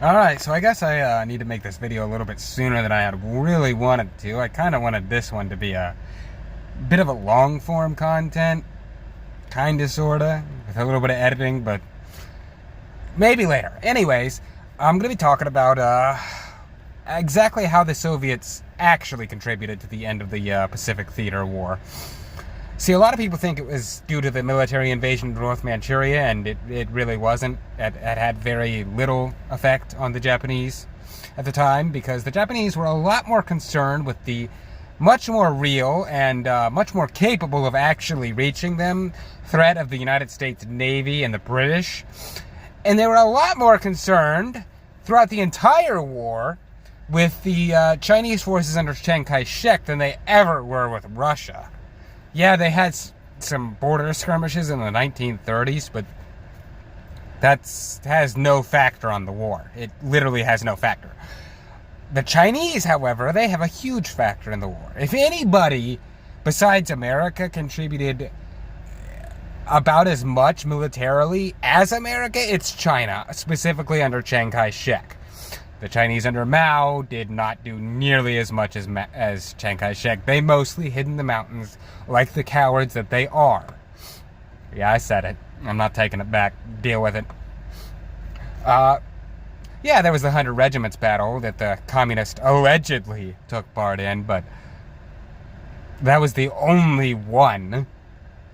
Alright, so I guess I need to make this video a little bit sooner than I had really wanted to. I kind of wanted this one to be a bit of a long form content. Kinda, sorta, with a little bit of editing, but maybe later. Anyways, I'm going to be talking about exactly how the Soviets actually contributed to the end of the Pacific Theater War. See, a lot of people think it was due to the military invasion of North Manchuria, and it really wasn't. It had very little effect on the Japanese at the time, because the Japanese were a lot more concerned with the much more real and much more capable of actually reaching them threat of the United States Navy and the British. And they were a lot more concerned throughout the entire war with the Chinese forces under Chiang Kai-shek than they ever were with Russia. Yeah, they had some border skirmishes in the 1930s, but that has no factor on the war. It literally has no factor. The Chinese, however, they have a huge factor in the war. If anybody besides America contributed about as much militarily as America, it's China, specifically under Chiang Kai-shek. The Chinese under Mao did not do nearly as much as Chiang Kai-shek. They mostly hid in the mountains like the cowards that they are. Yeah, I said it. I'm not taking it back. Deal with it. Yeah, there was the 100 Regiments battle that the communists allegedly took part in, but that was the only one.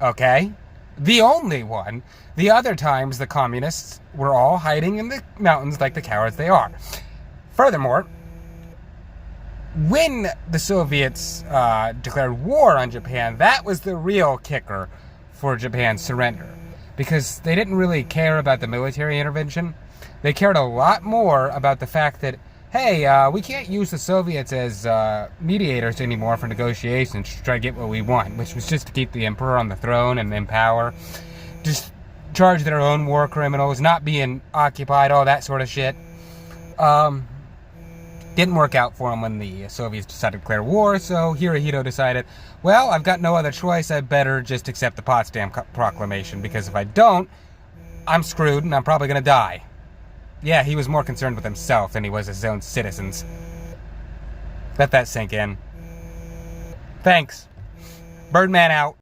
Okay? The only one. The other times, the communists were all hiding in the mountains like the cowards they are. Furthermore, when the Soviets declared war on Japan, that was the real kicker for Japan's surrender. Because they didn't really care about the military intervention. They cared a lot more about the fact that, hey, we can't use the Soviets as mediators anymore for negotiations to try to get what we want, which was just to keep the emperor on the throne and in power. Just charge their own war criminals, not being occupied, all that sort of shit. Didn't work out for him when the Soviets decided to declare war, so Hirohito decided, well, I've got no other choice, I better just accept the Potsdam Proclamation, because if I don't, I'm screwed and I'm probably gonna die. Yeah, he was more concerned with himself than he was his own citizens. Let that sink in. Thanks. Birdman out.